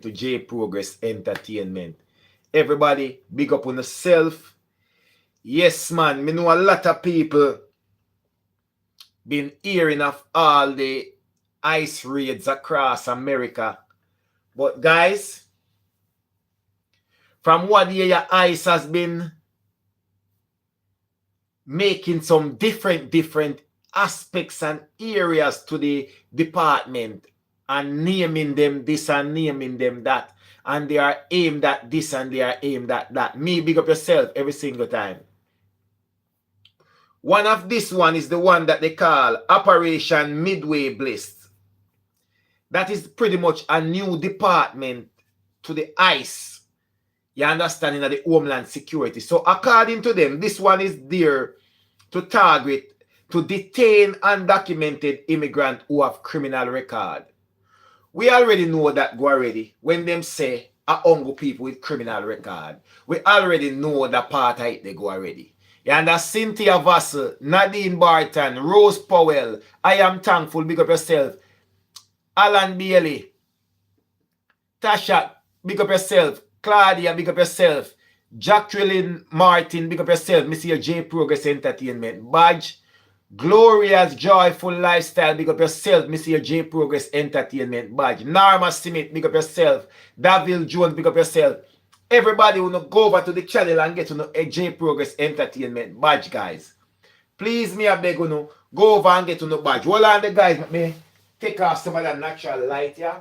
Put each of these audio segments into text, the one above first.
to J Progress Entertainment. Everybody, big up on yourself. Yes, man, me know a lot of people been hearing of all the ICE raids across America. But guys, from what year ICE has been making some different aspects and areas to the department and naming them this and naming them that, and they are aimed at this and they are aimed at that. Me, big up yourself every single time. One of this one is the one that they call Operation Midway Blitz. That is pretty much a new department to the ICE. You understand, in the Homeland Security. So according to them, this one is there to target, to detain undocumented immigrants who have criminal record. We already know that go already. When them say a Ongo people with criminal record, we already know that part of it they go already. You understand? Cynthia Vassell, Nadine Barton, Rose Powell, I am thankful, big up yourself. Alan Bailey, Tasha, big up yourself. Claudia, big up yourself. Jacqueline Martin, big up yourself. Mr. J Progress Entertainment badge. Gloria's Joyful Lifestyle, big up yourself. Mr. J Progress Entertainment badge. Norma Smith, big up yourself. Davil Jones, big up yourself. Everybody will go over to the channel and get to know a J Progress Entertainment badge, guys. Please, me, I beg you, go over and get to know badge. Hold on, the guys, let me take off some of that natural light here. Yeah?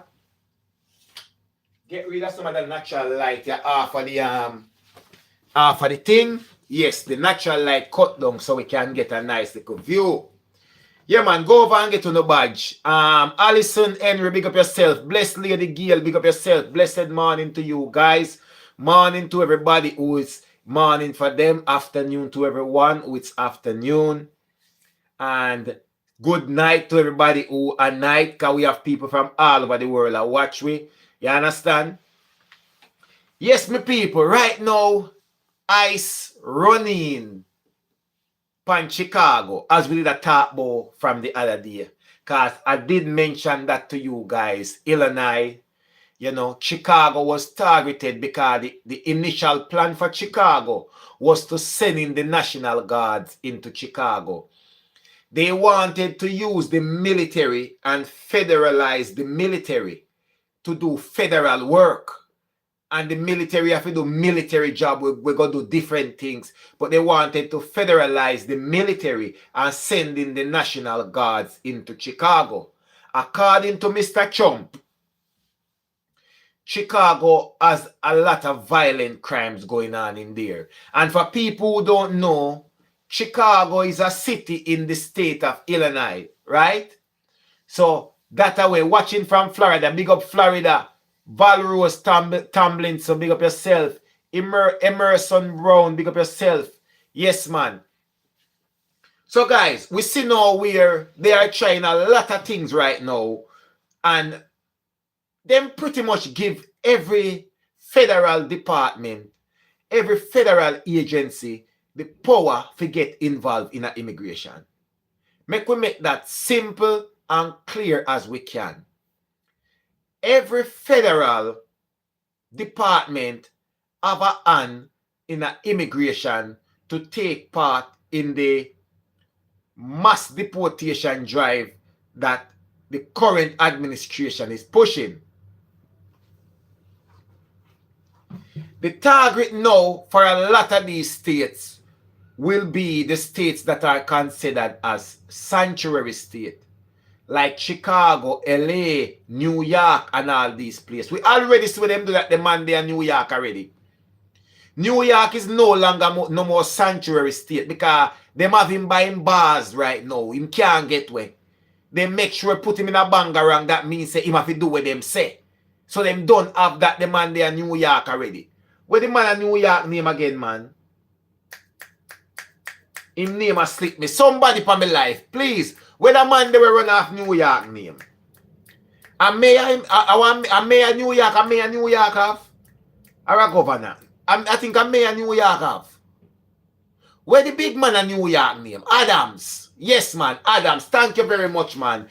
Get rid of some of the natural light here off of the thing. Yes, the natural light cut down so we can get a nice little view. Yeah, man, go over and get to the badge. Alison Henry, big up yourself. Blessed Lady Gail, big up yourself. Blessed morning to you guys. Morning to everybody who is morning for them. Afternoon to everyone who it's afternoon. And good night to everybody who are night, because we have people from all over the world that watch we. You understand? Yes, my people, right now, ICE running pan Chicago, as we did a talk about from the other day. Because I did mention that to you guys. Illinois, you know, Chicago was targeted because the initial plan for Chicago was to send in the National Guards into Chicago. They wanted to use the military and federalize the military to do federal work. And the military have to do military job. We're going to do different things. But they wanted to federalize the military and send in the National Guards into Chicago. According to Mr. Trump, Chicago has a lot of violent crimes going on in there. And for people who don't know, Chicago is a city in the state of Illinois, right? So that way, watching from Florida, big up Florida. Val Rose Tomlinson, big up yourself. Emerson Brown, big up yourself. Yes, man. So, guys, we see now where they are trying a lot of things right now. And them pretty much give every federal department, every federal agency, the power to get involved in immigration. We make that simple and clear as we can. Every federal department have a hand in immigration to take part in the mass deportation drive that the current administration is pushing. The target now for a lot of these states will be the states that are considered as sanctuary states. Like Chicago, LA, New York, and all these places. We already see them do that the Monday in New York already. New York is no longer no more sanctuary state because them have him buying bars right now. Him can't get away. They make sure put him in a bangarang. That means say him have to do what them say. So them don't have that the Monday in New York already. Where the man in New York name again, man? Him name a slip me. Somebody for my life, please. When a man they will run off New York name. A mayor New York, a mayor New York have? Or a governor? I think a mayor New York have. Where the big man a New York name? Adams. Yes, man. Adams. Thank you very much, man.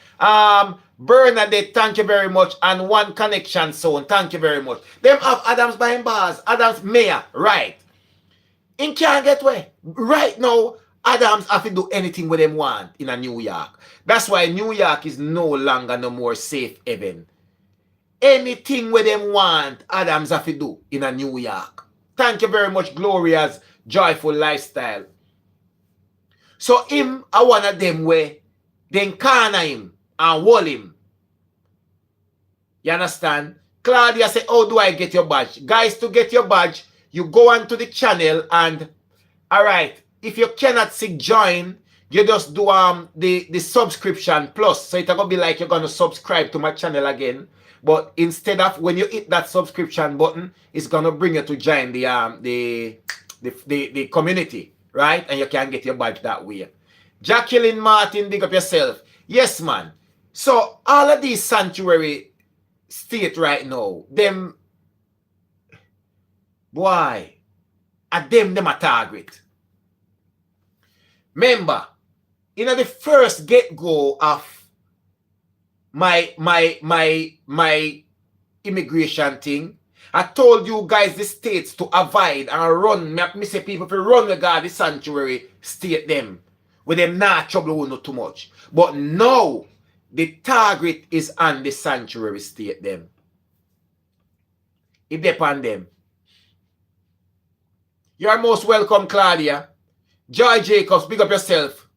Bernadette, thank you very much. And One Connection Zone, thank you very much. Them have Adams buying bars, Adams mayor, right? In can't get way. Right now, Adams have to do anything with them want in a New York. That's why New York is no longer no more safe haven. Anything with them want, Adams have to do in a New York. Thank you very much, Gloria's Joyful Lifestyle. So him are one of them where then corner him and wall him. You understand? Claudia said, how do I get your badge? Guys, to get your badge, you go onto the channel and, all right, if you cannot see join, you just do the subscription plus. So it's going to be like you're going to subscribe to my channel again. But instead of when you hit that subscription button, it's going to bring you to join the community, right? And you can get your badge that way. Jacqueline Martin, big up yourself. Yes, man. So all of these sanctuary state right now, them, boy, at them a target. Remember, you know the first get-go of my immigration thing, I told you guys the states to avoid and run. Me say people to run regard the sanctuary state them. With them not trouble not too much. But now the target is on the sanctuary state them. It depends on them. You are most welcome, Claudia. Joy Jacobs, big up yourself.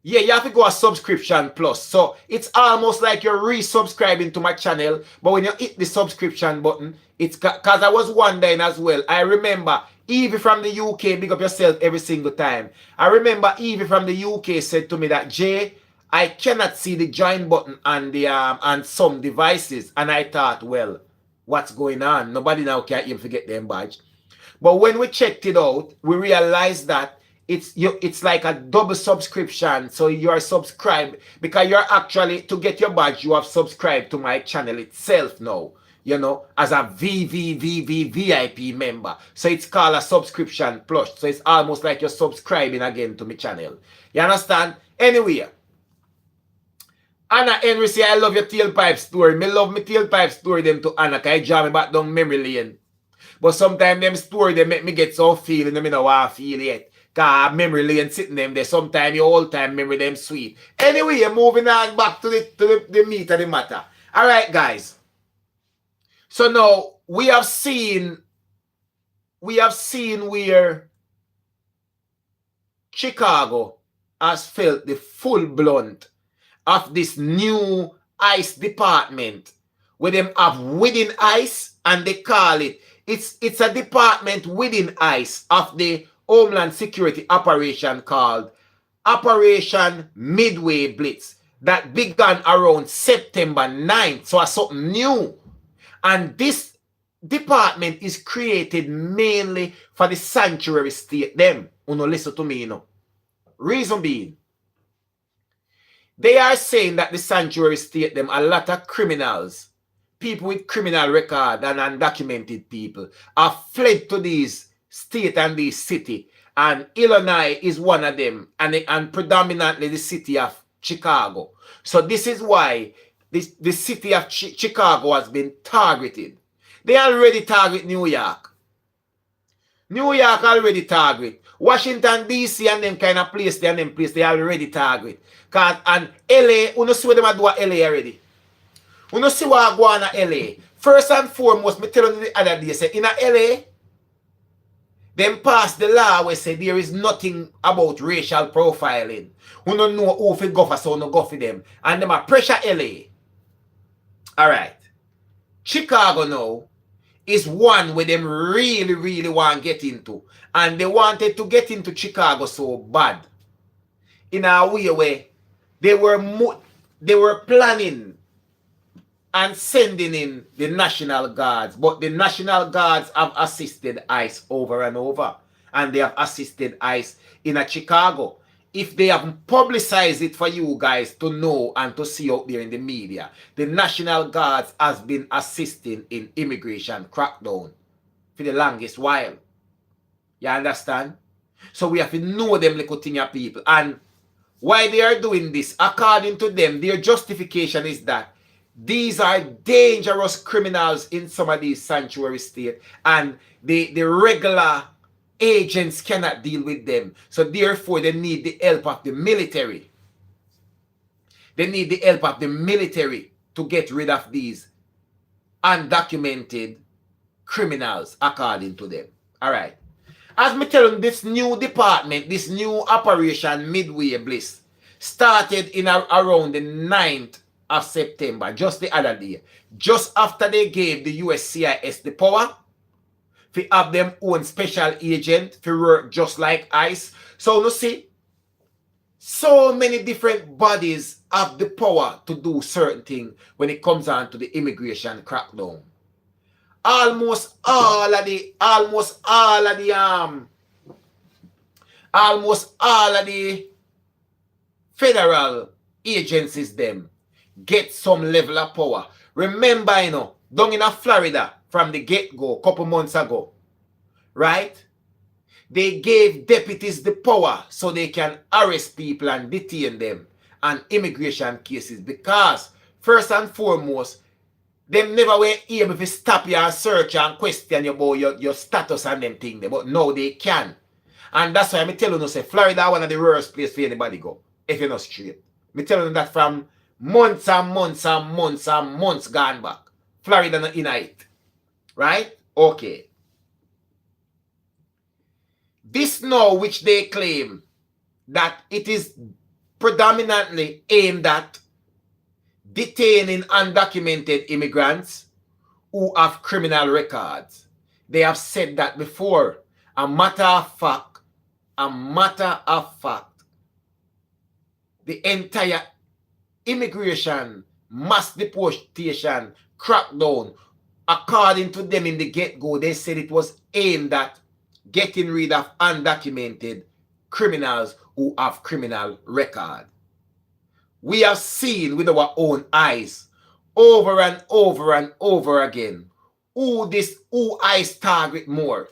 Yeah, you have to go a subscription plus. So it's almost like you're resubscribing to my channel. But when you hit the subscription button, it's because I was wondering as well. I remember Evie from the UK, big up yourself every single time. I remember Evie from the UK said to me that, Jay, I cannot see the join button on the on some devices. And I thought, well, what's going on? Nobody now can even forget them badge. But when we checked it out, we realized that it's like a double subscription. So you are subscribed because you're actually, to get your badge, you have subscribed to my channel itself now, you know, as a VIP member. So it's called a subscription plus. So it's almost like you're subscribing again to my channel. You understand? Anyway, Anna Henry say, I love your tailpipe story. Me love my tailpipe story them to Anna, because I draw me back down memory lane. But sometimes them story, they make me get so feeling, I don't know how I feel yet. Because memory lane sitting them there. Sometimes your whole time memory them sweet. Anyway, moving on back to the meat of the matter. All right, guys. So now we have seen where Chicago has felt the full blunt of this new ICE department, where them have within ICE, and they call it, it's a department within ICE of the Homeland Security operation called Operation Midway Blitz that began around September 9th. So it's something new. And this department is created mainly for the sanctuary state. Them, uno listen to me, you know. Reason being, they are saying that the sanctuary state, them, a lot of criminals, people with criminal record and undocumented people, have fled to these state and this city. And Illinois is one of them, and predominantly the city of Chicago. So this is why the city of Chicago has been targeted. They already target New York. New York already target. Washington, D.C. and them kind of place, they already target. And LA, you know see what them do at LA already. You know see what go on at LA. First and foremost, me tell you the other day, say, in LA, them pass the law where say there is nothing about racial profiling. You don't know who fi go for, so no go for them. And them a pressure LA. Alright. Chicago now is one where them really, really want to get into. And they wanted to get into Chicago so bad. In a way where they were planning and sending in the National Guards. But the National Guards have assisted ICE over and over. And they have assisted ICE in Chicago. If they haven't publicized it for you guys to know and to see out there in the media, the National Guards has been assisting in immigration crackdown for the longest while. You understand? So we have to know them little thing of people. And why they are doing this, according to them, their justification is that these are dangerous criminals in some of these sanctuary states, and the regular agents cannot deal with them. So therefore, they need the help of the military. They need the help of the military to get rid of these undocumented criminals, according to them. All right. As me tell them, this new department, this new operation Midway Blitz, started in around the 9th of September, just the other day, just after they gave the USCIS the power to have them own special agent to work just like ICE. So you see, so many different bodies have the power to do certain things when it comes on to the immigration crackdown. Almost all of the federal agencies them get some level of power. Remember, you know, down in Florida from the get-go, a couple months ago, right? They gave deputies the power so they can arrest people and detain them on immigration cases, because first and foremost, them never were able to stop you and search and question you about your status and them things. But now they can. And that's why I'm telling you, say, Florida is one of the worst places for anybody go, if you're not straight. I'm telling you that from months and months and months and months gone back. Florida not in it. Right? Okay. This now, which they claim that it is predominantly aimed at detaining undocumented immigrants who have criminal records. They have said that before. A matter of fact, the entire immigration, mass deportation, crackdown, according to them in the get-go, they said it was aimed at getting rid of undocumented criminals who have criminal record. We have seen with our own eyes over and over and over again who ICE target more.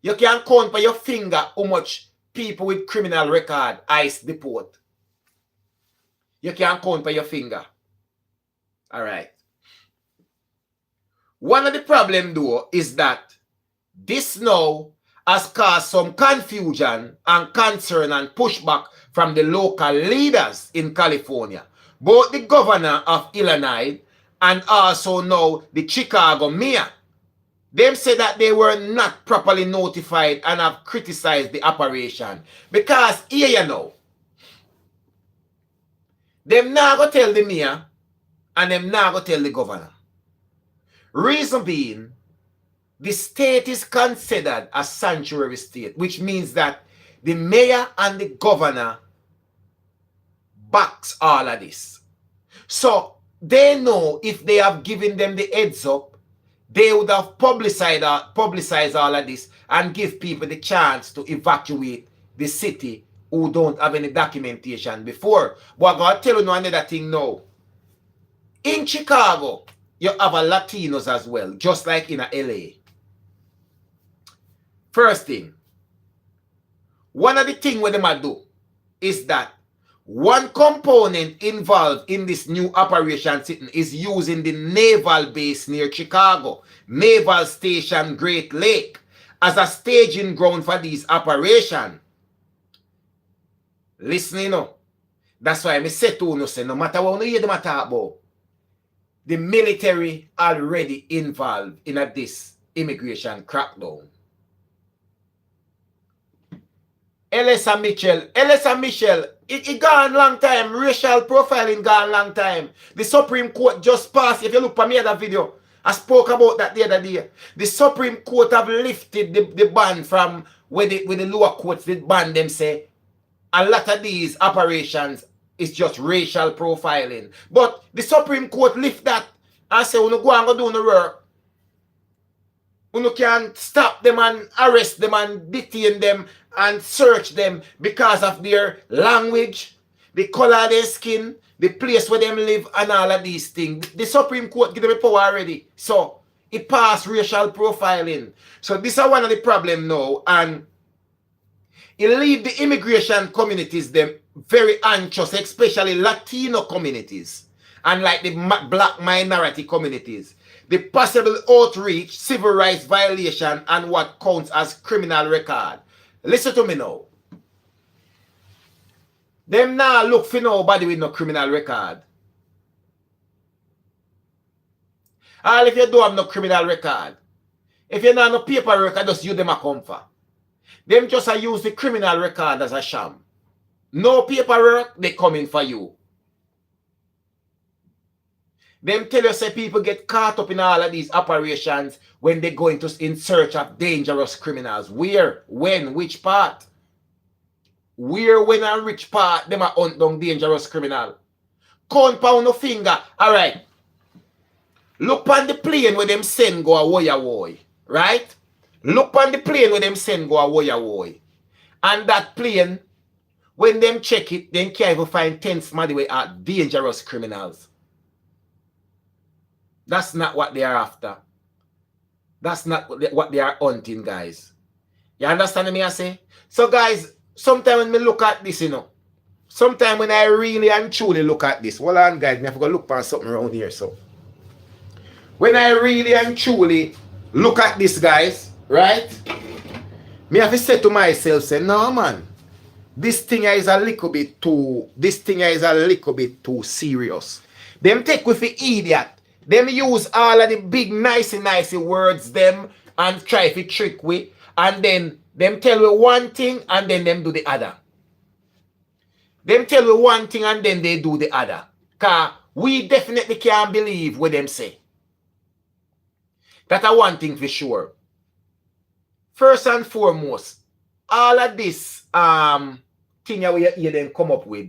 You can count by your finger how much people with criminal record ICE deport. You can count by your finger. All right. One of the problems though is that this now has caused some confusion and concern and pushback from the local leaders in California, both the governor of Illinois and also now the Chicago mayor. Them say that they were not properly notified and have criticized the operation. Because here you know, them now go tell the mayor and them now go tell the governor. Reason being, the state is considered a sanctuary state, which means that the mayor and the governor backs all of this. So they know if they have given them the heads up, they would have publicized all of this and give people the chance to evacuate the city who don't have any documentation before. But I'm going to tell you another thing now. In Chicago, you have a Latinos as well, just like in LA. First thing, one of the things what they might do is that one component involved in this new operation is using the naval base near Chicago, Naval Station Great Lake, as a staging ground for these operations. Listen, you know, that's why I say to you, say, no matter what you hear them talk about, the military already involved in this immigration crackdown. Elisa Michelle, it gone long time. Racial profiling gone long time. The Supreme Court just passed. If you look at my other video, I spoke about that the other day. The Supreme Court have lifted the ban from where the lower courts did ban them, say a lot of these operations is just racial profiling. But the Supreme Court lift that and say, when you go and go do the work, you can stop them and arrest them and detain them and search them because of their language, the color of their skin, the place where they live, and all of these things. The Supreme Court give them the power already. So it passed racial profiling. So this is one of the problems now. And It leave the immigration communities them very anxious, especially Latino communities and like the black minority communities. The possible outreach, civil rights violation, and what counts as criminal record. Listen to me now. Them now look for nobody with no criminal record. All if you don't have no criminal record, if you don't have no paper record, just use them a comfort. Them just use the criminal record as a sham. No paperwork, they coming for you. Them tell you say people get caught up in all of these operations when they go in search of dangerous criminals. Where, when, which part? Where, when, and which part them are hunt down dangerous criminal? Compound no finger. Alright. Look on the plane where them send go a woy. Right? Look on the plane where them send go a woy. And that plane, when them check it, they can't even find 10 somebody where are dangerous criminals. That's not what they are after. That's not what they are hunting, guys. You understand me I say? So, guys, sometimes when me look at this, you know, sometimes when I really and truly look at this, hold on, guys, me have to go look for something around here, so. When I really and truly look at this, guys, right? Me have to say to myself, say, no, man, this thing is a little bit too serious. Them take with the idiot. Them use all of the big nice words them and try to trick we, and then them tell we one thing and then them do the other. Them tell we one thing and then they do the other. Cause we definitely can't believe what them say. That's one thing for sure. First and foremost, all of this thing that we hear them come up with.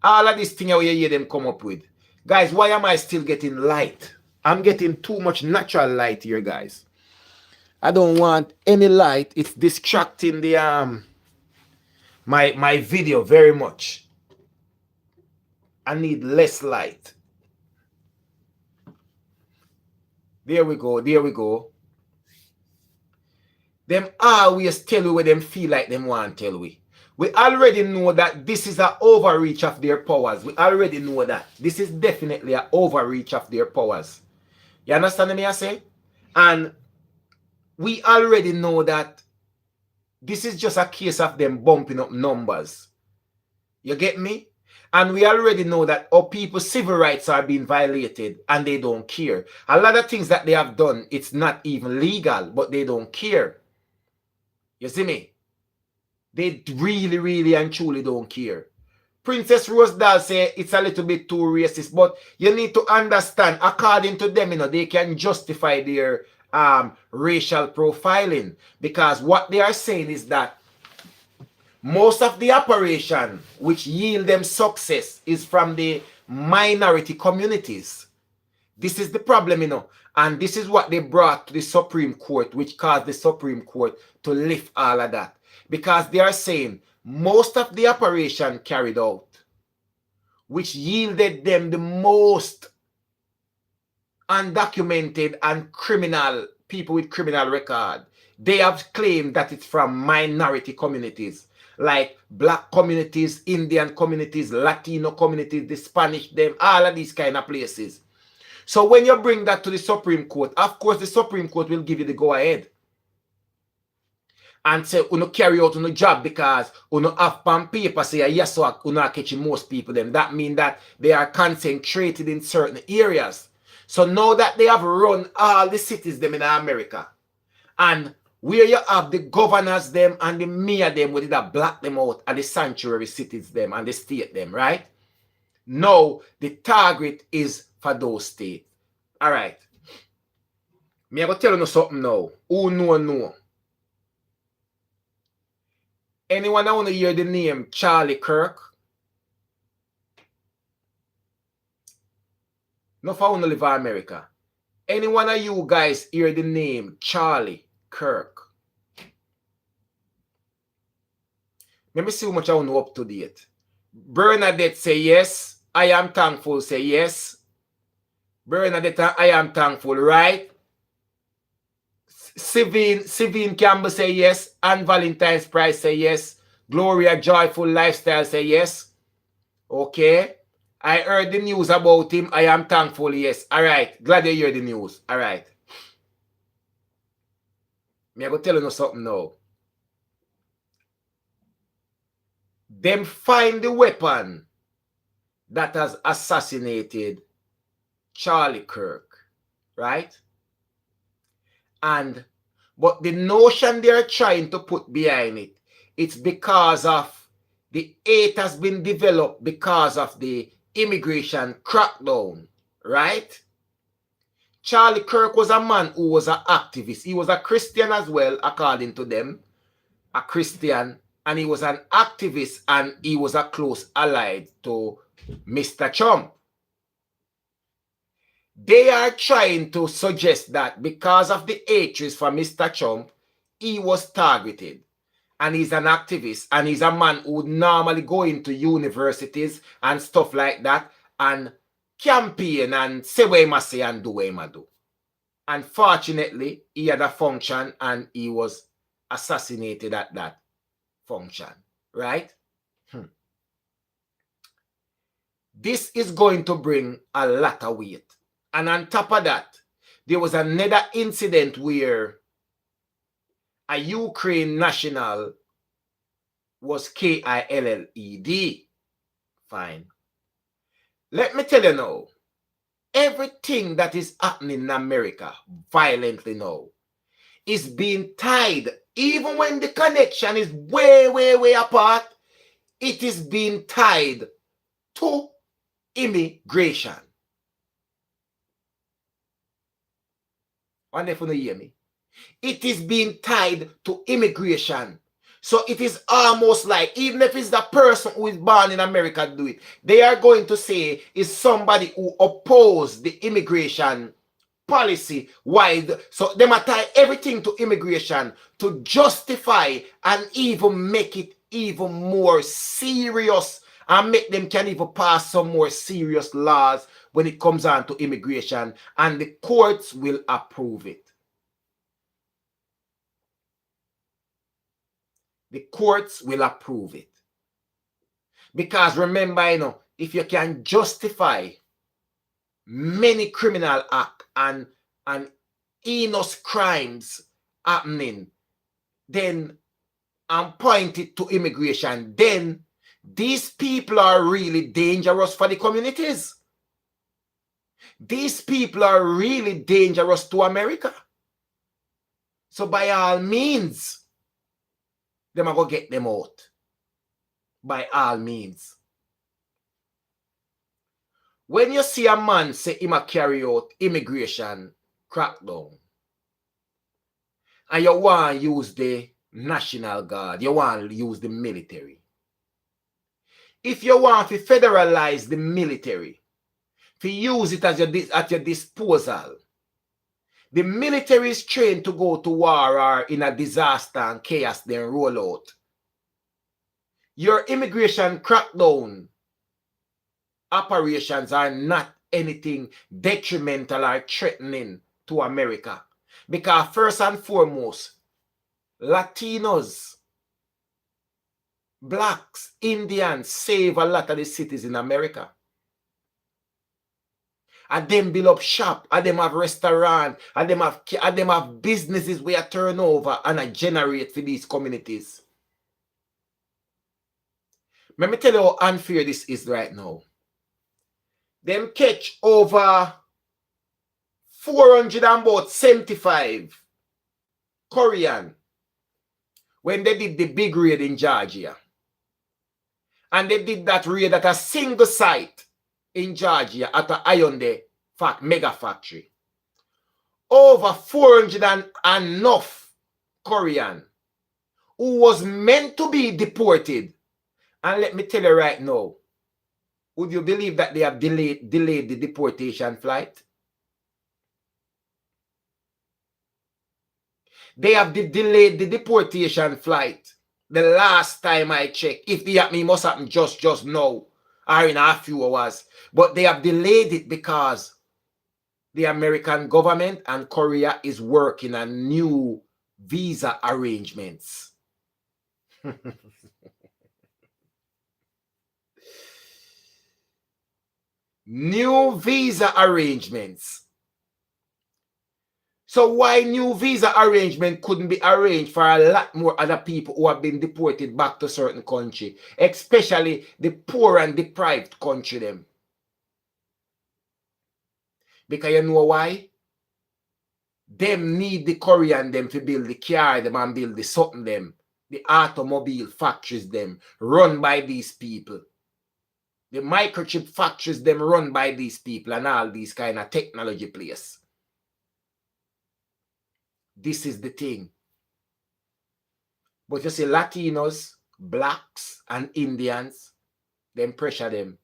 All of this thing that we hear them come up with. Guys, why am I still getting light? I'm getting too much natural light here, guys. I don't want any light. It's distracting the my video very much. I need less light. There we go. There we go. Them always tell you what them feel like them want to tell we. We already know that this is an overreach of their powers. We already know that. This is definitely an overreach of their powers. You understand me I say? And we already know that this is just a case of them bumping up numbers. You get me? And we already know that our people's civil rights are being violated and they don't care. A lot of things that they have done, it's not even legal, but they don't care. You see me? They really and truly don't care. Princess Rosedal say it's a little bit too racist, but you need to understand, according to them, you know, they can justify their racial profiling, because what they are saying is that most of the operation which yield them success is from the minority communities. This is the problem, you know, and this is what they brought to the Supreme Court, which caused the Supreme Court to lift all of that. Because they are saying most of the operation carried out, which yielded them the most undocumented and criminal people with criminal record, they have claimed that it's from minority communities, like black communities, Indian communities, Latino communities, the Spanish, them, all of these kind of places. So when you bring that to the Supreme Court, of course the Supreme Court will give you the go-ahead and say, you carry out on the job because you have on paper say, yes, so you catching most people. Then that means that they are concentrated in certain areas. So now that they have run all the cities them in America, and where you have the governors them and the mayor them, where they black them out, and the sanctuary cities them and the state them, right? Now the target is for those states. All right. Me I go tell you something now. Who know? Anyone that want to hear the name Charlie Kirk? No, for want to live in America. Anyone of you guys hear the name Charlie Kirk? Let me see how much I want to up to date. Bernadette say yes. I am thankful say yes. Bernadette, I am thankful, right? Sivine Campbell say yes. And Valentine's Price say yes. Gloria Joyful Lifestyle say yes. Okay. I heard the news about him. I am thankful. Yes. All right. Glad you hear the news. All right. Me I go tell you something now. Them find the weapon that has assassinated Charlie Kirk, right? But the notion they're trying to put behind it, it's because of the hate has been developed because of the immigration crackdown, right? Charlie Kirk was a man who was an activist. He was a Christian as well, according to them, a Christian, and he was an activist, and he was a close ally to Mr. Trump. They are trying to suggest that because of the hatred for Mr. Trump, he was targeted. And he's an activist, and he's a man who would normally go into universities and stuff like that and campaign and say what he must say and do what he must do. Unfortunately, he had a function and he was assassinated at that function, right? This is going to bring a lot of weight. And on top of that, there was another incident where a Ukraine national was killed. Fine. Let me tell you now, everything that is happening in America violently now is being tied. Even when the connection is way, way, way apart, it is being tied to immigration. Wonder if you hear me. It is being tied to immigration. So it is almost like, even if it's the person who is born in America do it, they are going to say it's somebody who opposed the immigration policy wide. So they might tie everything to immigration to justify and even make it even more serious and make them can even pass some more serious laws when it comes on to immigration, and the courts will approve it. The courts will approve it. Because remember, you know, if you can justify many criminal acts and heinous crimes happening, then and point it to immigration, then these people are really dangerous for the communities. These people are really dangerous to America. So by all means, them are going to get them out. By all means. When you see a man say he might carry out immigration crackdown, and you want to use the National Guard, you want to use the military. If you want to federalize the military, to use it as at your disposal, the military is trained to go to war or in a disaster and chaos, then roll out. Your immigration crackdown operations are not anything detrimental or threatening to America. Because first and foremost, Latinos, blacks, Indians save a lot of the cities in America. And them build up shop, and them have restaurant, and them have businesses where turn over and I generate for these communities. Let me tell you how unfair this is right now. Them catch over 475 Korean when they did the big raid in Georgia. And they did that raid at a single site in Georgia at a Hyundai mega factory. Over 400 and enough Korean who was meant to be deported. And let me tell you right now, would you believe that they have delayed the deportation flight? They have delayed the deportation flight. The last time I checked, if they happen, it must happen just now or in a few hours. But they have delayed it because the American government and Korea is working on new visa arrangements. New visa arrangements. So why new visa arrangement couldn't be arranged for a lot more other people who have been deported back to certain country, especially the poor and deprived country them? Because you know why? Them need the Korean them to build the car them and build the something them. The automobile factories them run by these people. The microchip factories them run by these people and all these kind of technology place. This is the thing. But you see Latinos, blacks and Indians, them pressure them.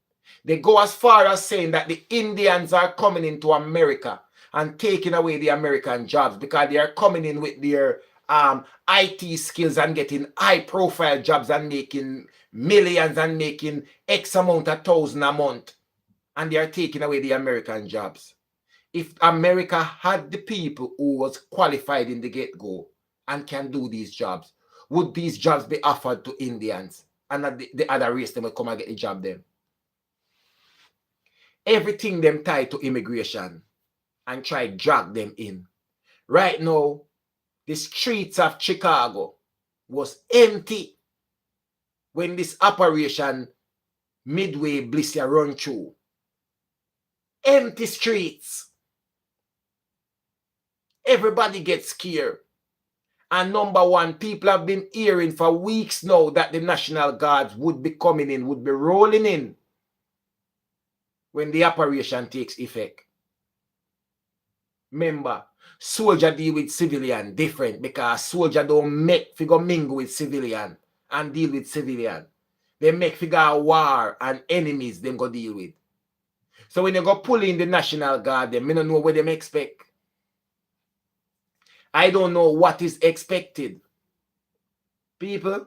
They go as far as saying that the Indians are coming into America and taking away the American jobs because they are coming in with their IT skills and getting high profile jobs and making millions and making X amount of thousand a month. And they are taking away the American jobs. If America had the people who was qualified in the get-go and can do these jobs, would these jobs be offered to Indians? And the other race, them will come and get the job then. Everything them tied to immigration and try drag them in. Right now, the streets of Chicago was empty when this operation Midway Blitz run through. Empty streets. Everybody gets scared. And number one, people have been hearing for weeks now that the National Guards would be coming in, would be rolling in when the operation takes effect. Remember, soldier deal with civilian different because soldier don't make figure mingle with civilian and deal with civilian. They make figure war and enemies them go deal with. So when you go pull in the National Guard, them, I don't know what them expect. I don't know what is expected. People,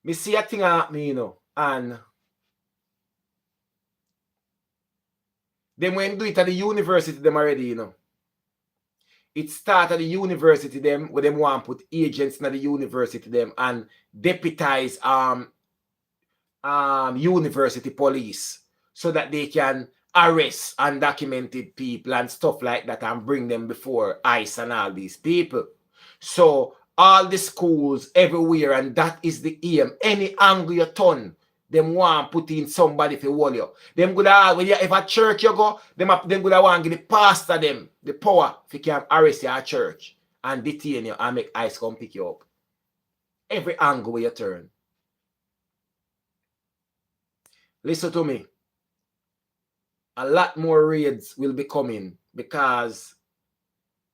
me see a thing happen, you know, and them when do it at the university them already, you know. It started at the university them where them want to put agents in the university them and deputize university police so that they can arrest undocumented people and stuff like that and bring them before ICE and all these people. So all the schools everywhere, and that is the aim. Any angle you turn, them want put in somebody for hold you. Them good when you if a church you go, them good want give the pastor them the power if you can arrest your church and detain you and make ICE come pick you up. Every angle where you turn. Listen to me. A lot more raids will be coming because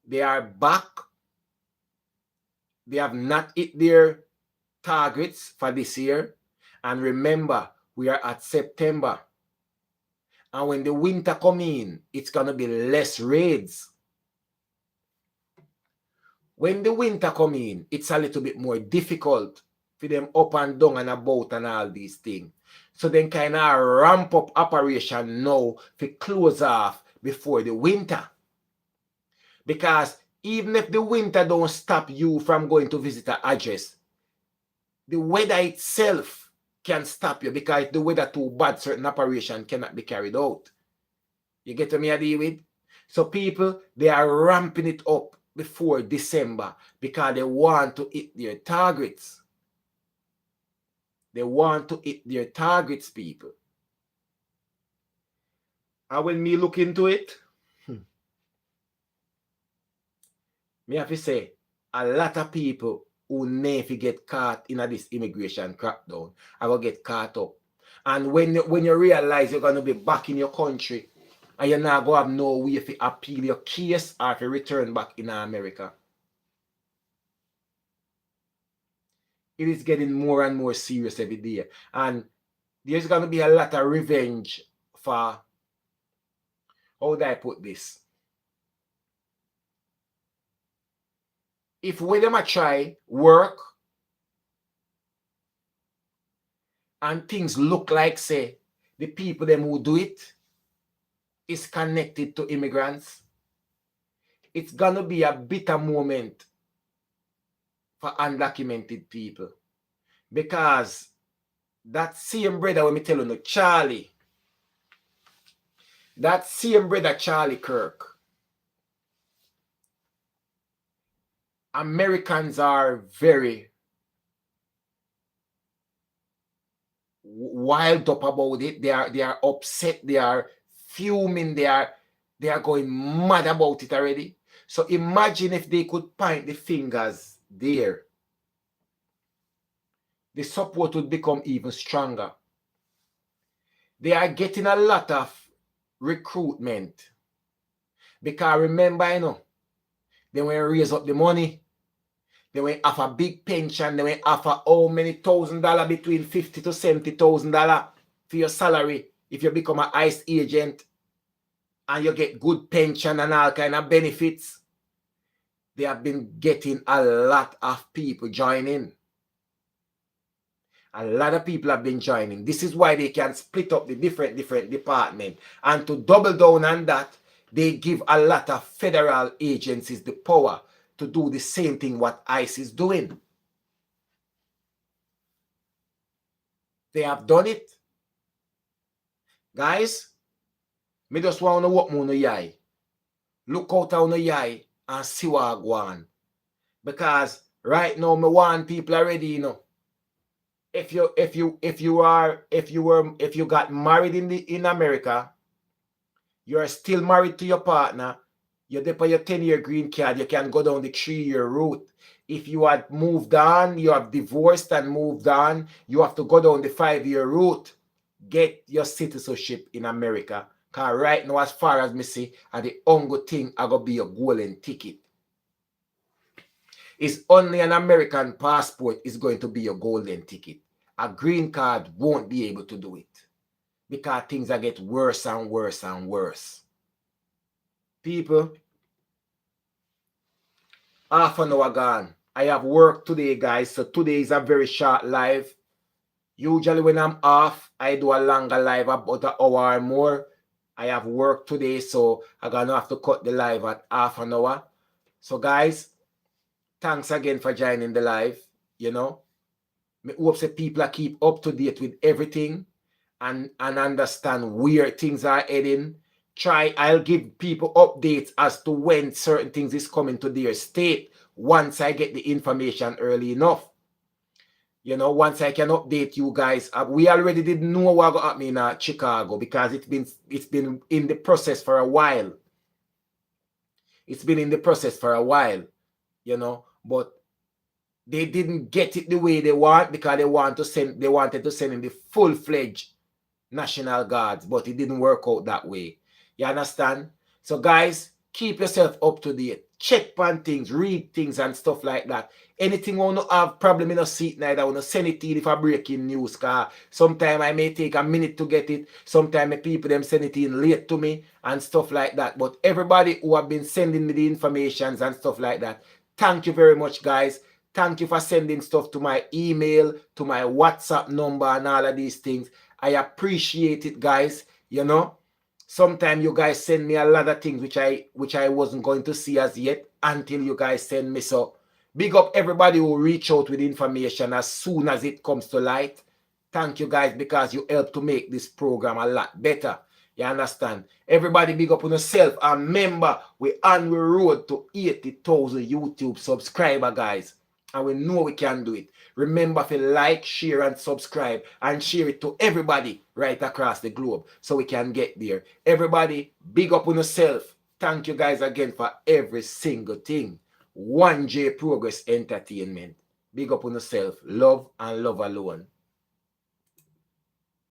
they are back. They have not hit their targets for this year. And remember, we are at September. And when the winter comes in, it's going to be less raids. When the winter comes in, it's a little bit more difficult for them up and down and about and all these things. So then kind of ramp up operation now to close off before the winter. Because even if the winter don't stop you from going to visit an address, the weather itself can stop you because if the weather too bad, certain operation cannot be carried out. You get what me I deal with? So people, they are ramping it up before December because they want to hit their targets. They want to hit their targets, people. And when me look into it, me have to say, a lot of people who never get caught in this immigration crackdown are going to get caught up. And when you realize you're going to be back in your country and you're not going to have no way to appeal your case or to return back in America, it is getting more and more serious every day. And there's going to be a lot of revenge for, how do I put this? If we them a try work and things look like, say, the people them who do it is connected to immigrants, it's going to be a bitter moment for undocumented people. Because that same brother when me tell you, Charlie, that same brother Charlie Kirk, Americans are very wild up about it. They are upset. They are fuming. They are going mad about it already. So imagine if they could point the fingers there. The support would become even stronger. They are getting a lot of recruitment. Because remember, you know, they will raise up the money. They will offer big pension. They will offer how many $1,000 between $50,000 to $70,000 for your salary if you become an ICE agent and you get good pension and all kind of benefits. They have been getting a lot of people joining. A lot of people have been joining. This is why they can split up the different departments. And to double down on that, they give a lot of federal agencies the power to do the same thing what ICE is doing. They have done it. Guys, me just want to walk on the eye. Look out on the eye and see what I go on. Because right now, me want people already, you know. If you got married in America, you're still married to your partner, you're there for your 10-year green card, you can go down the 3-year route. If you had moved on, you have divorced and moved on, you have to go down the 5-year route. Get your citizenship in America. Because right now, as far as me see, the only thing I gonna be a golden ticket. It's only an American passport is going to be your golden ticket. A green card won't be able to do it because things are getting worse and worse and worse. People, half an hour gone. I have work today, guys. So today is a very short live. Usually when I'm off, I do a longer live, about an hour or more. I have work today, so I'm going to have to cut the live at half an hour. So guys, thanks again for joining the live. You know, I hope that people keep up to date with everything and understand where things are heading. I'll give people updates as to when certain things is coming to their state once I get the information early enough. You know, once I can update you guys. We already didn't know what going to happen in Chicago because it's been in the process for a while. It's been in the process for a while, you know, but they didn't get it the way they want because they wanted to send in the full-fledged National Guards, but it didn't work out that way. You understand? So guys, keep yourself up to date. Check on things, read things and stuff like that. Anything want to have problem in a seat night, I want to send it in if I breaking news. Cause sometimes I may take a minute to get it. Sometimes people them send it in late to me and stuff like that. But everybody who have been sending me the informations and stuff like that, thank you very much, guys. Thank you for sending stuff to my email, to my WhatsApp number and all of these things. I appreciate it, guys. You know, sometimes you guys send me a lot of things which I wasn't going to see as yet until you guys send me. So big up everybody who reach out with information as soon as it comes to light. Thank you guys because you help to make this program a lot better. You understand? Everybody big up on yourself. And remember, we're on the road to 80,000 YouTube subscriber, guys. And we know we can do it. Remember to like, share, and subscribe. And share it to everybody right across the globe so we can get there. Everybody, big up on yourself. Thank you guys again for every single thing. 1J Progress Entertainment. Big up on yourself. Love and love alone.